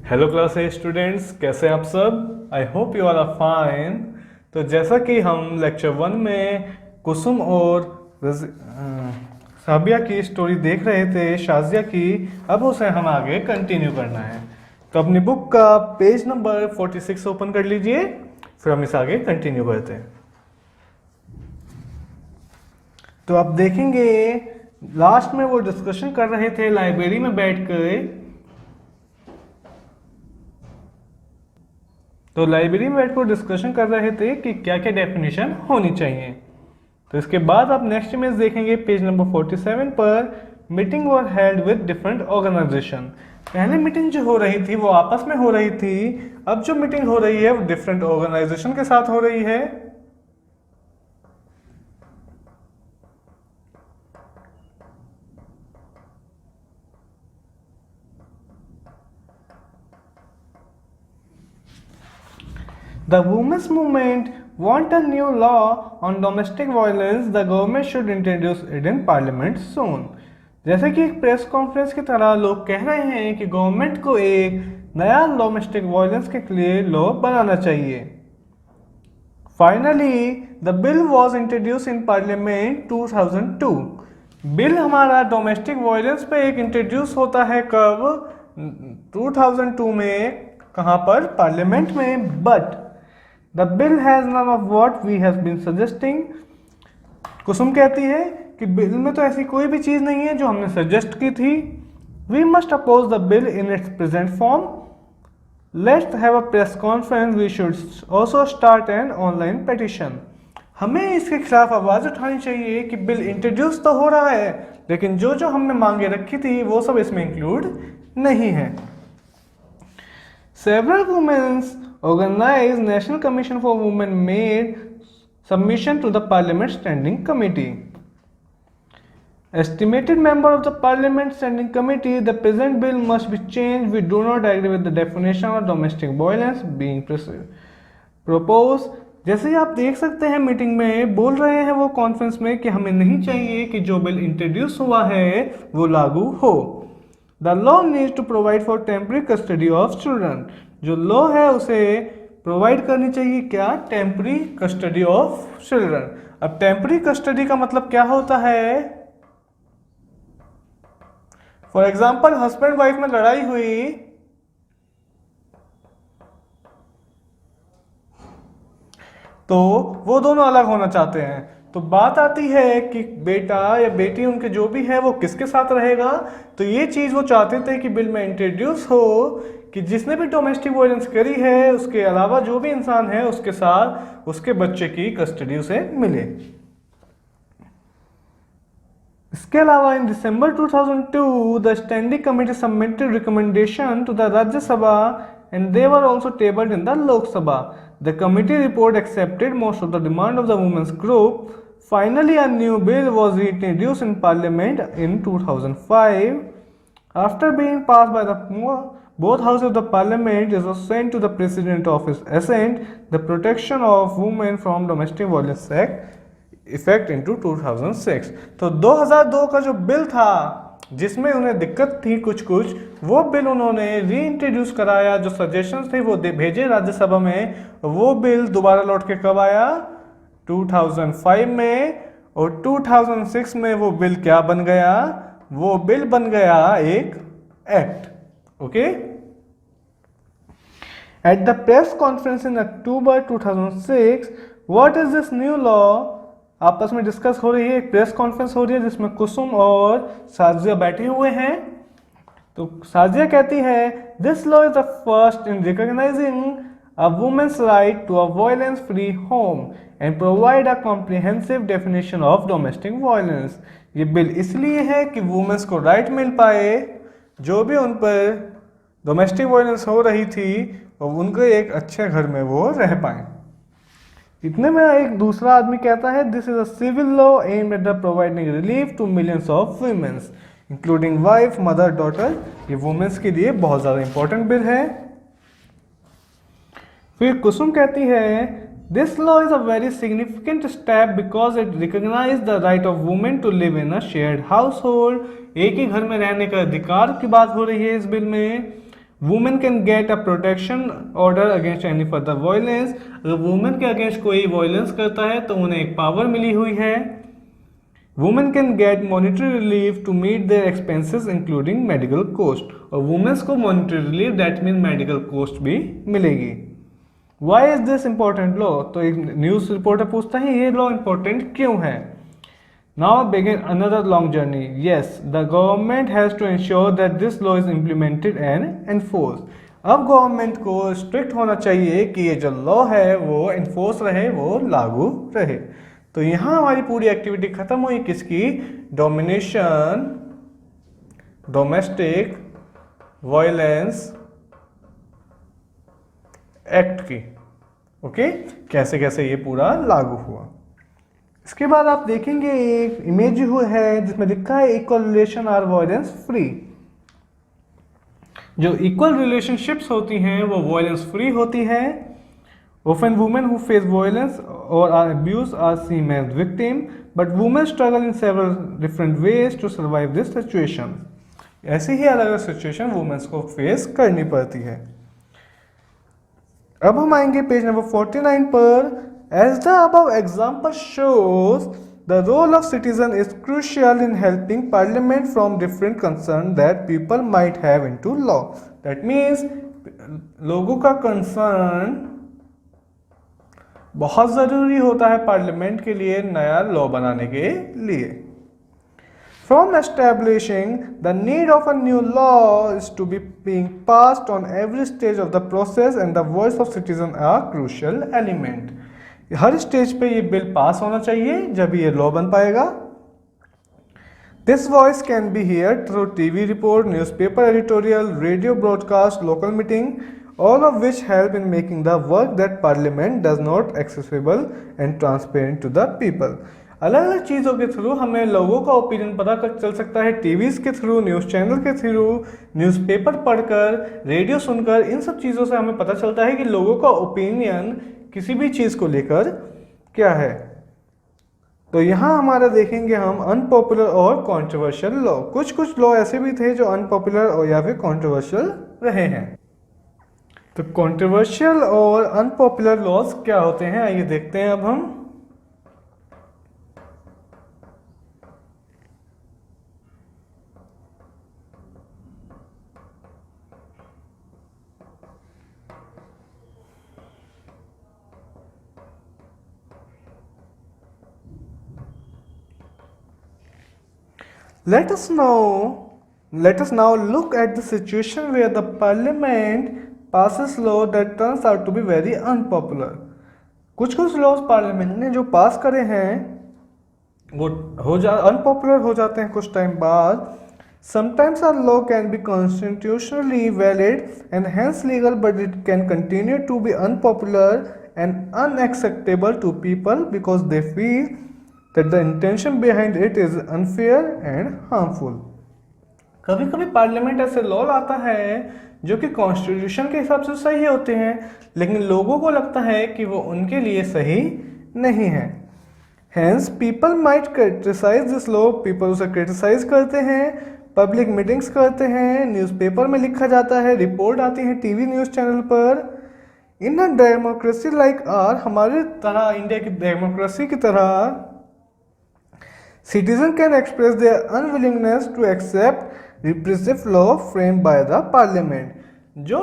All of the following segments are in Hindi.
हेलो क्लास ए स्टूडेंट्स, कैसे आप सब? I hope you are fine. तो जैसा कि हम लेक्चर 1 में कुसुम और साबिया की स्टोरी देख रहे थे, शाजिया की, अब उसे हम आगे कंटिन्यू करना है। तो अपनी बुक का पेज नंबर 46 ओपन कर लीजिए, फिर हम इसे आगे कंटिन्यू करते हैं। तो आप देखेंगे लास्ट में वो डिस्कशन कर रहे थे लाइब्रेरी में बैठकर। तो लाइब्रेरी में बैठकर डिस्कशन कर रहे थे कि क्या क्या डेफिनेशन होनी चाहिए। तो इसके बाद आप नेक्स्ट इमेज देखेंगे पेज नंबर 47 पर। Meeting were held with different organization. पहले मीटिंग जो हो रही थी वो आपस में हो रही थी, अब जो मीटिंग हो रही है वो डिफरेंट ऑर्गेनाइजेशन के साथ हो रही है। The women's movement want a new law on domestic violence. The government should introduce it in parliament soon. जैसे कि एक प्रेस कॉन्फ्रेंस की तरह लोग कह रहे हैं कि गवर्नमेंट को एक नया डोमेस्टिक वायलेंस के लिए लॉ बनाना चाहिए। Finally the bill was introduce in parliament 2002। Bill हमारा डोमेस्टिक वायलेंस पे एक इंट्रोड्यूस होता है कब? 2002 में। कहाँ पर? पार्लियामेंट में। But the bill has none of what we have been suggesting. Kusum कहती है कि बिल में तो ऐसी कोई भी चीज नहीं है जो हमने सजेस्ट की थी। We must oppose the bill in its present form. Let's have a press conference. We should also start an online petition. हमें इसके खिलाफ आवाज उठानी चाहिए कि बिल इंट्रोड्यूस तो हो रहा है, लेकिन जो जो हमने मांगे रखी थी वो सब इसमें इंक्लूड नहीं है। Several women's organized National Commission for Women made submission to the Parliament Standing Committee. Estimated member of the Parliament Standing Committee, the present bill must be changed. We do not agree with the definition of domestic violence being proposed. जैसे आप देख सकते हैं मीटिंग में बोल रहे हैं वो कॉन्फ्रेंस में कि हमें नहीं चाहिए कि जो बिल इंट्रोड्यूस हुआ है वो लागू हो। The law needs to provide for temporary custody of children. जो लॉ है उसे प्रोवाइड करनी चाहिए क्या? Temporary custody of children. अब टेम्पररी कस्टडी का मतलब क्या होता है? फॉर एग्जाम्पल हस्बैंड वाइफ में लड़ाई हुई, तो वो दोनों अलग होना चाहते हैं, तो बात आती है कि बेटा या बेटी उनके जो भी है वो किसके साथ रहेगा। तो ये चीज वो चाहते थे कि बिल में इंट्रोड्यूस हो कि जिसने भी डोमेस्टिक वायलेंस करी है उसके अलावा जो भी इंसान है उसके साथ उसके बच्चे की कस्टडी उसे मिले। इसके अलावा in December 2002 the standing committee submitted recommendation to the Rajya Sabha and they were also tabled in the Lok Sabha. The committee report accepted most of the demand of the women's group. Finally, a new bill was introduced in Parliament in 2005. After being passed by the both houses of the Parliament, it was sent to the President of his assent. The Protection of Women from Domestic Violence Act effect into 2006. तो 2002 का जो बिल था जिसमें उन्हें दिक्कत थी कुछ वो बिल उन्होंने री इंट्रोड्यूस कराया। जो सजेशंस थे वो भेजे राज्यसभा में। वो बिल दोबारा लौट के कब आया? 2005 में। और 2006 में वो बिल क्या बन गया? वो बिल बन गया एक act. Okay. At the press conference in October 2006, what is this new law? आपस में डिस्कस हो रही है, एक प्रेस कॉन्फ्रेंस हो रही है जिसमें कुसुम और साजिया बैठे हुए हैं। तो साजिया कहती है this law is the first in recognizing a women's right to a violence free home and provide a comprehensive definition of domestic violence. ये बिल इसलिए है कि वुमेन्स को राइट मिल पाए जो भी उन पर डोमेस्टिक वायलेंस हो रही थी और उनके एक अच्छे घर में वो रह पाए। इतने में एक दूसरा आदमी कहता है this is a civil law aimed at the providing relief to millions of womens including wife, mother, daughter. ये वुमेन्स के लिए बहुत ज्यादा इंपॉर्टेंट बिल है। फिर कुसुम कहती है this law is a very significant step because it recognize the right of women to live in a shared household. एक ही घर में रहने का अधिकार की बात हो रही है इस बिल में। Women can get a protection order against any further violence, अगर वुमेन के अगेंस्ट कोई वायलेंस करता है तो उन्हें एक पावर मिली हुई है। Women can get monetary relief to meet their expenses including medical cost, और वुमेन्स को monetary relief that mean medical cost भी मिलेगी। Why is this important law? तो एक न्यूज रिपोर्टर पूछता है ये लॉ इंपॉर्टेंट क्यों है। Now begin another long journey. Yes, the government has to ensure that this law is implemented and enforce. अब गवर्नमेंट को स्ट्रिक्ट होना चाहिए कि ये जो लॉ है वो इन्फोर्स रहे, वो लागू रहे। तो यहां हमारी पूरी एक्टिविटी खत्म हुई किसकी? डोमिनेशन डोमेस्टिक वायलेंस एक्ट की। ओके, कैसे कैसे ये पूरा लागू हुआ। इसके बाद आप देखेंगे एक इमेज है जिसमें लिखा है equal relation are violence free. जो इक्वल रिलेशनशिप्स होती हैं वो वायलेंस फ्री होती है। Often women who face violence or are abused are seen as victim, but women struggle in several different ways to survive this situation. ऐसी ही अलग अलग सिचुएशन वुमेन्स को फेस करनी पड़ती है। अब हम आएंगे पेज नंबर 49 पर। As the above example shows, the role of citizen is crucial in helping parliament from different concerns that people might have into law. That means लोगों का कंसर्न बहुत ज़रूरी होता है पार्लियामेंट के लिए नया लॉ बनाने के लिए। From establishing the need of a new law is to be being passed on every stage of the process and the voice of citizen are crucial element. Her stage पे ये बिल पास होना चाहिए जब ये लॉ बन पाएगा। This voice can be heard through TV report, newspaper editorial, radio broadcast, local meeting, all of which help in making the work that parliament does not accessible and transparent to the people. अलग अलग चीज़ों के थ्रू हमें लोगों का ओपिनियन पता चल सकता है, टीवीज़ के थ्रू, न्यूज़ चैनल के थ्रू, न्यूज़पेपर पढ़कर, रेडियो सुनकर। इन सब चीज़ों से हमें पता चलता है कि लोगों का ओपिनियन किसी भी चीज़ को लेकर क्या है। तो यहाँ हमारा देखेंगे हम अनपॉपुलर और कॉन्ट्रोवर्शियल लॉ। कुछ लॉ ऐसे भी थे जो अनपॉपुलर और या फिर कॉन्ट्रोवर्शियल रहे हैं। तो कॉन्ट्रोवर्शियल और अनपॉपुलर लॉज क्या होते हैं आइए देखते हैं अब हम। Let us now look at the situation where the parliament passes law that turns out to be very unpopular. कुछ लॉज पार्लियामेंट ने जो पास करे हैं वो अनपॉपुलर हो जाते हैं कुछ टाइम बाद। Sometimes a law can be constitutionally valid and hence legal, but it can continue to be unpopular and unacceptable to people because they feel that the intention behind it is unfair and harmful. कभी कभी पार्लियामेंट ऐसे लॉ लाता है जो कि कॉन्स्टिट्यूशन के हिसाब से सही होते हैं, लेकिन लोगों को लगता है कि वो उनके लिए सही नहीं है। Hence people might criticize this law, people उसे क्रिटिसाइज करते हैं, पब्लिक मीटिंग्स करते हैं, न्यूज़पेपर में लिखा जाता है, रिपोर्ट आती है टीवी न्यूज़ चैनल पर। इन अ डेमोक्रेसी लाइक आर, हमारे तरह इंडिया की डेमोक्रेसी की तरह, citizens can express their unwillingness to accept repressive law framed by the parliament. जो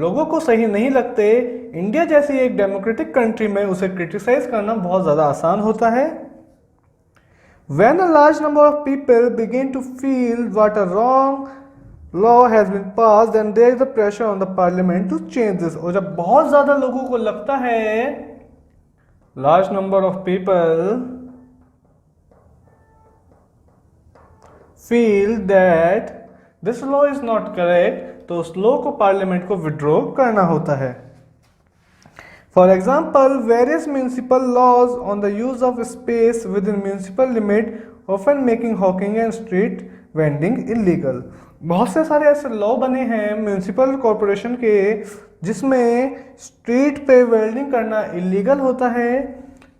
लोगों को सही नहीं लगते, इंडिया जैसी एक डेमोक्रेटिक कंट्री में उसे क्रिटिसाइज करना बहुत ज़्यादा आसान होता है। When a large number of people begin to feel what a wrong law has been passed, then there is a pressure on the parliament to change this. और जब बहुत ज़्यादा लोगों को लगता है, large number of people feel that this law is not correct, तो उस लॉ को पार्लियामेंट को विड्रॉ करना होता है। For example, various municipal laws on the use of space within municipal limit often making hawking and street vending illegal. बहुत से सारे ऐसे लॉ बने हैं म्यूनिसिपल कॉरपोरेशन के जिसमें स्ट्रीट पे वेल्डिंग करना इलीगल होता है।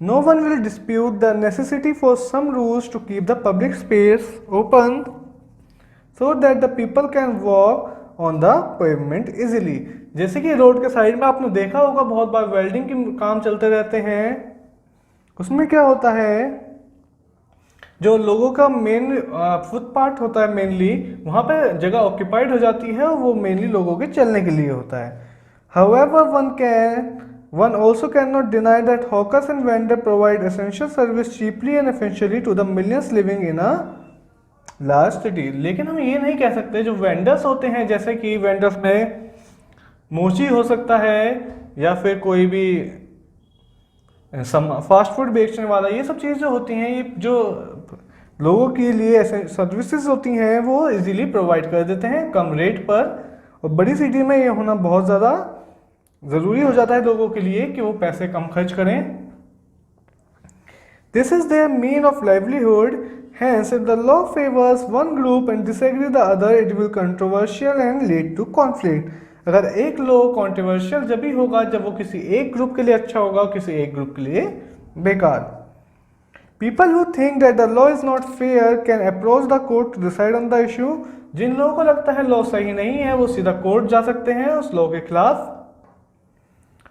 No one will dispute the necessity for some rules to keep the public space open so that the people can walk on the pavement easily. जैसे कि रोड के साइड में आपने देखा होगा बहुत बार वेल्डिंग के काम चलते रहते हैं, उसमें क्या होता है जो लोगों का मेन फुटपाथ होता है मेनली, वहाँ पे जगह ऑक्यूपाइड हो जाती है और वो मेनली लोगों के चलने के लिए होता है। However, one also cannot deny that hawkers and vendors provide essential service cheaply and efficiently to the millions living in a large city। लेकिन हम ये नहीं कह सकते जो वेंडर्स होते हैं, जैसे कि वेंडर्स में मोची हो सकता है या फिर कोई भी फास्ट फूड बेचने वाला, ये सब चीज़ें होती हैं, ये जो लोगों के लिए ऐसे सर्विसेज होती हैं वो इजीली प्रोवाइड कर देते हैं कम रेट पर। और बड़ी सिटी में ये होना बहुत ज़्यादा ज़रूरी हो जाता है लोगों के लिए कि वो पैसे कम खर्च करें। This is there mean of livelihood, hence if the law favors one group and disagree the other it will controversial and lead to conflict। अगर एक लॉ कॉन्ट्रोवर्शियल जब भी होगा जब वो किसी एक ग्रुप के लिए अच्छा होगा और किसी एक ग्रुप के लिए बेकार। People who think that the law is not fair can approach the court to decide on the issue। जिन लोगों को लगता है लॉ सही नहीं है वो सीधा कोर्ट जा सकते हैं उस लॉ के खिलाफ।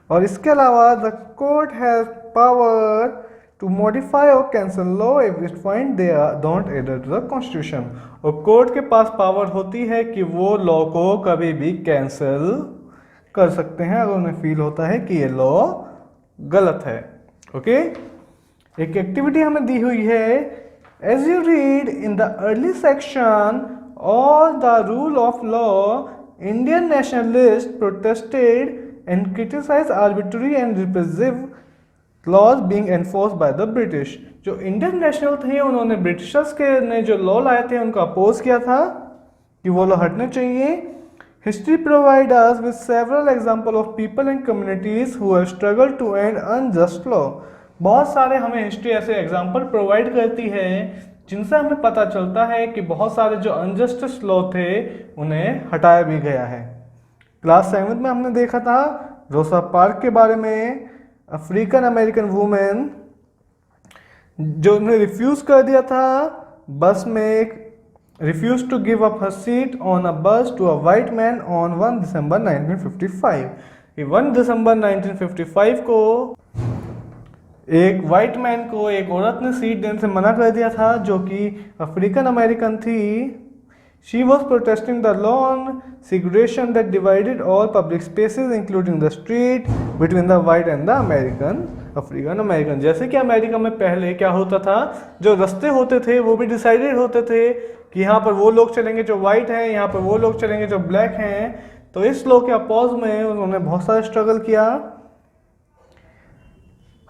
और इसके अलावा the court has power to modify और cancel law if it find they don't adhere to the constitution. और कोर्ट के पास पावर होती है कि वो लॉ को कभी भी कैंसिल कर सकते हैं अगर उन्हें फील होता है कि ये लॉ गलत है। ओके, एक एक्टिविटी हमें दी हुई है, as you read in the early section all the rule of law Indian nationalist protested and criticize arbitrary and repressive laws being enforce by the British. जो इंडियन नेशनल थे उन्होंने ब्रिटिशर्स के ने जो लॉ लाए थे उनको अपोज किया था कि वो लॉ हटने चाहिए। History provide us with several example of people and communities who have struggle to end unjust law. बहुत सारे हमें हिस्ट्री ऐसे एग्जांपल प्रोवाइड करती है जिनसे हमें पता चलता है कि बहुत सारे जो अनजस्टिस लॉ थे उन्हें हटाया भी गया है। क्लास 7 में हमने देखा था रोसा पार्क के बारे में, अफ्रीकन अमेरिकन वुमेन जो उन्हें रिफ्यूज कर दिया था बस में, refuse to give up her seat on a bus to a white man on 1 दिसंबर 1955। 1 दिसंबर 1955 को एक वाइट मैन को एक औरत ने सीट देने से मना कर दिया था जो कि अफ्रीकन अमेरिकन थी। She was protesting the law on segregation that divided all public spaces including the street between the white and the African American। जैसे कि अमेरिका में पहले क्या होता था, जो रास्ते होते थे वो भी डिसाइडेड होते थे कि यहाँ पर वो लोग चलेंगे जो वाइट हैं, यहाँ पर वो लोग चलेंगे जो ब्लैक हैं। तो इस लॉ के अपोज में उन्होंने बहुत सारा स्ट्रगल किया।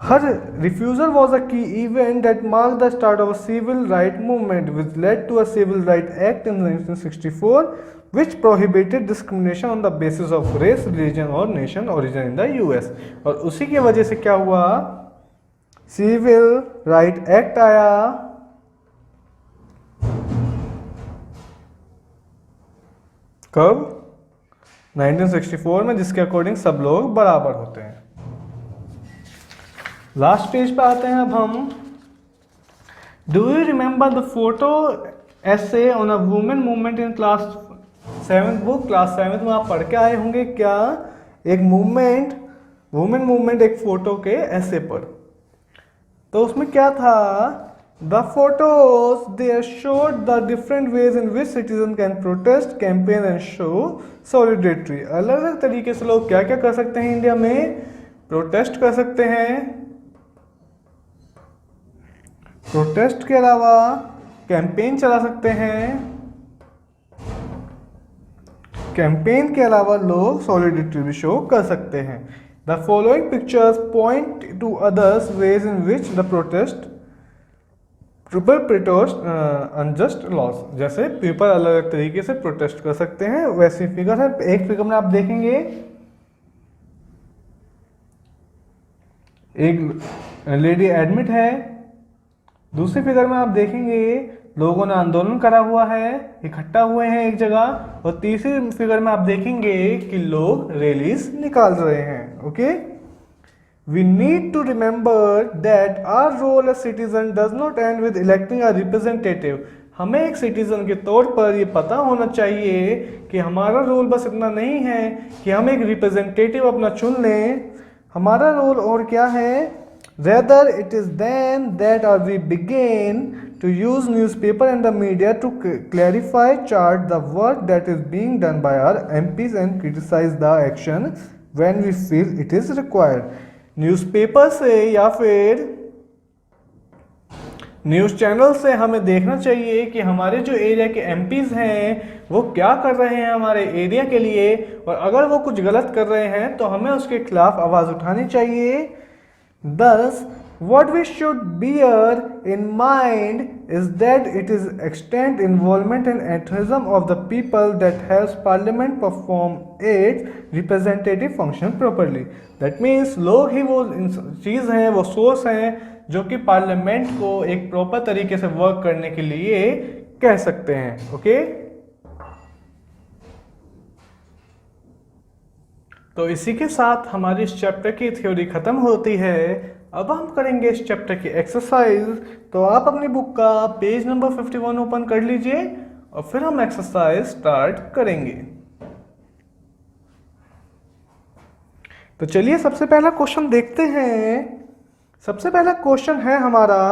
Her refusal was a key event that marked the start of a civil rights movement, which led to a Civil Rights Act in 1964, which prohibited discrimination on the basis of race, religion or nation origin in the US। और उसी की वजह से क्या हुआ, सिविल राइट एक्ट आया कब, 1964 में, जिसके अकॉर्डिंग सब लोग बराबर होते हैं। लास्ट पेज पे आते हैं अब हम। Do you remember the photo essay on a women movement in class 7 book. Class 7 में आप पढ़ के आए होंगे क्या, एक मूवमेंट, वुमेन मूवमेंट, एक फोटो के ऐसे पर। तो उसमें क्या था, the photos they showed the different ways in which citizen can protest, campaign and show solidarity. अलग अलग तरीके से लोग क्या क्या कर सकते हैं इंडिया में, प्रोटेस्ट कर सकते हैं, प्रोटेस्ट के अलावा कैंपेन चला सकते हैं, कैंपेन के अलावा लोग सॉलिडेरिटी भी शो कर सकते हैं। The following pictures point two others ways in which the protest unjust loss. जैसे पीपल अलग अलग तरीके से प्रोटेस्ट कर सकते हैं वैसे फिगर है। एक फिगर में आप देखेंगे एक लेडी एडमिट है, दूसरी फिगर में आप देखेंगे लोगों ने आंदोलन करा हुआ है, इकट्ठा हुए हैं एक जगह, और तीसरी फिगर में आप देखेंगे कि लोग रैलीज निकाल रहे हैं। Okay, we need to remember that our role as citizen does not end with electing a representative. हमें एक सिटीजन के तौर पर ये पता होना चाहिए कि हमारा रोल बस इतना नहीं है कि हम एक रिप्रेजेंटेटिव अपना चुन लें। हमारा रोल और क्या है? Rather, it is then that we begin to use newspaper and the media to clarify, chart the work that is being done by our MPs and criticize the action when we feel it is required. Newspaper से या फिर न्यूज़ चैनल से हमें देखना चाहिए कि हमारे जो एरिया के एमपीज़ हैं वो क्या कर रहे हैं हमारे एरिया के लिए, और अगर वो कुछ गलत कर रहे हैं तो हमें उसके खिलाफ आवाज़ उठानी चाहिए। Thus, what we should bear in mind is that it is extent, involvement and enthusiasm of the people that helps Parliament perform its representative function properly. That means लोग ही वो चीज़ हैं, वो सोर्स हैं जो कि पार्लियामेंट को एक प्रॉपर तरीके से वर्क करने के लिए कह सकते हैं। ओके, तो इसी के साथ हमारी इस चैप्टर की थ्योरी खत्म होती है। अब हम करेंगे इस चैप्टर की एक्सरसाइज। तो आप अपनी बुक का पेज नंबर 51 ओपन कर लीजिए और फिर हम एक्सरसाइज स्टार्ट करेंगे। तो चलिए सबसे पहला क्वेश्चन देखते हैं। सबसे पहला क्वेश्चन है हमारा,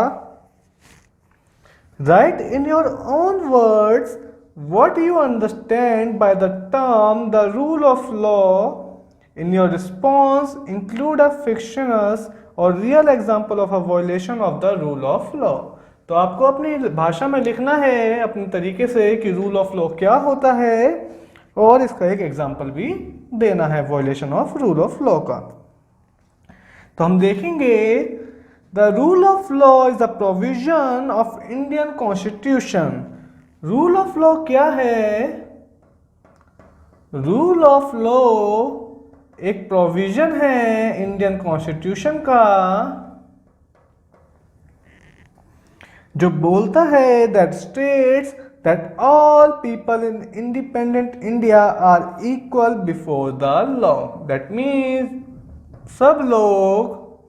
right in your own words what you understand by the term the rule of law. In your response, include a fictitious or real example of a violation of the rule of law. तो आपको अपनी भाषा में लिखना है अपने तरीके से कि रूल ऑफ लॉ क्या होता है और इसका एक एग्जाम्पल भी देना है violation of rule of law का। तो हम देखेंगे, the rule of law is the provision of Indian constitution. Rule of law क्या है? रूल ऑफ लॉ एक प्रोविजन है इंडियन कॉन्स्टिट्यूशन का जो बोलता है that states that all people in independent India are equal before the law. That means सब लोग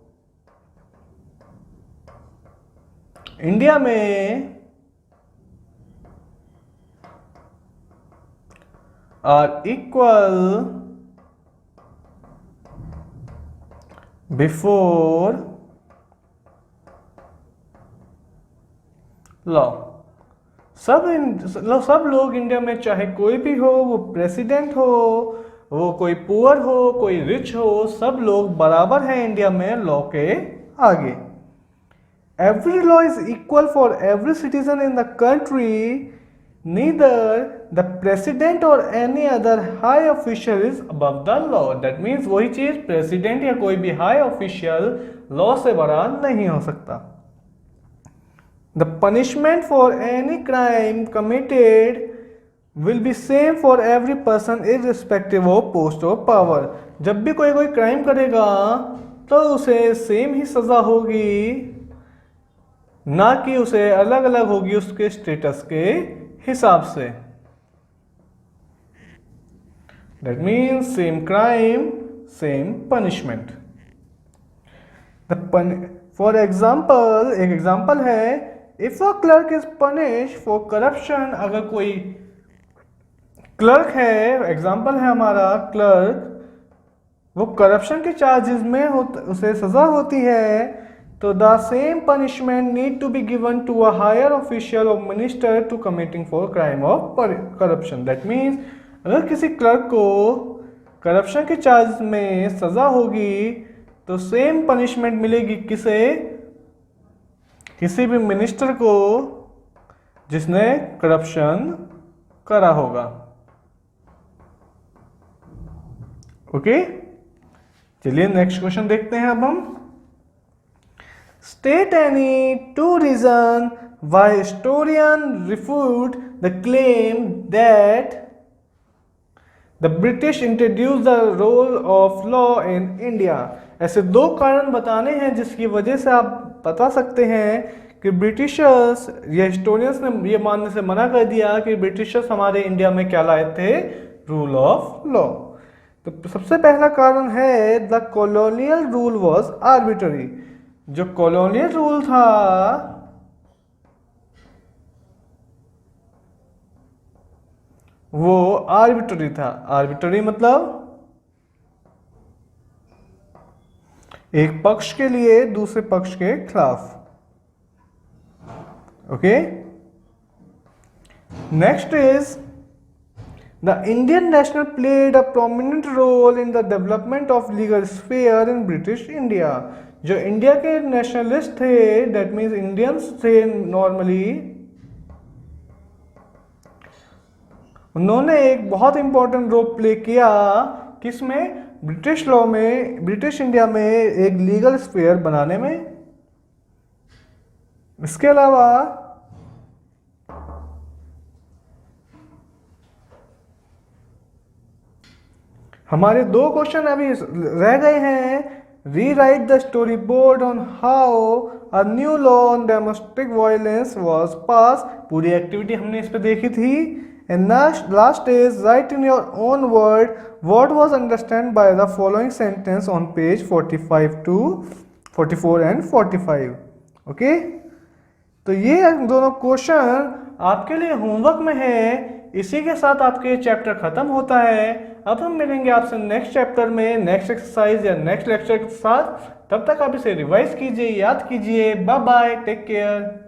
इंडिया में आर इक्वल बिफोर लॉ। सब लोग इंडिया में चाहे कोई भी हो, वो प्रेसिडेंट हो, वो कोई पुअर हो, कोई रिच हो, सब लोग बराबर हैं इंडिया में लॉ के आगे। Every law is equal for every citizen in the country, neither the president और any other high official is above the law. That means वही चीज, प्रेसिडेंट या कोई भी हाई ऑफिशियल लॉ से बड़ा नहीं हो सकता। The punishment for any crime committed will be same for every person irrespective of post of power. जब भी कोई क्राइम करेगा तो उसे सेम ही सजा होगी, ना कि उसे अलग अलग होगी उसके स्टेटस के हिसाब से। That means same crime, same punishment. For example, एक एग्जाम्पल है, if a clerk is punished for corruption, अगर कोई क्लर्क है, एग्जाम्पल है हमारा क्लर्क, वो करप्शन के चार्जेस में उसे सजा होती है, तो the same punishment need to be given to a higher official और minister to committing for crime of corruption. That means अगर किसी क्लर्क को करप्शन के चार्ज में सजा होगी तो सेम पनिशमेंट मिलेगी किसी भी मिनिस्टर को जिसने करप्शन करा होगा। ओके, चलिए नेक्स्ट क्वेश्चन देखते हैं अब हम। State any two reasons why historians refute the claim that the British introduced the rule of law in India। ऐसे दो कारण बताने हैं जिसकी वजह से आप बता सकते हैं कि ब्रिटिशर्स या हिस्टोरियंस ने ये मानने से मना कर दिया कि ब्रिटिशर्स हमारे इंडिया में क्या लाए थे, रूल ऑफ लॉ। तो सबसे पहला कारण है the colonial rule was arbitrary. जो कॉलोनियल रूल था वो आर्बिट्ररी था। आर्बिट्ररी मतलब एक पक्ष के लिए दूसरे पक्ष के खिलाफ। Okay, next is the Indian national played a prominent role in the development of legal sphere in British India. जो इंडिया के नेशनलिस्ट थे, दैट मीन्स इंडियंस थे नॉर्मली, उन्होंने एक बहुत इंपॉर्टेंट रोल प्ले किया किसमें, ब्रिटिश लॉ में, ब्रिटिश इंडिया में एक लीगल स्फीयर बनाने में। इसके अलावा हमारे दो क्वेश्चन अभी रह गए हैं। Rewrite the story board on how a new law on domestic violence was pass. पूरी एक्टिविटी हमने इस पे देखी थी। And last is write in your own word what was understand by the following sentence on page 45 to 44 and 45। Okay, तो ये दोनों क्वेश्चन आपके लिए होमवर्क में है। इसी के साथ आपके चैप्टर खत्म होता है। अब हम मिलेंगे आपसे नेक्स्ट चैप्टर में, नेक्स्ट एक्सरसाइज या नेक्स्ट लेक्चर के साथ। तब तक आप इसे रिवाइज कीजिए, याद कीजिए। Bye bye, take care.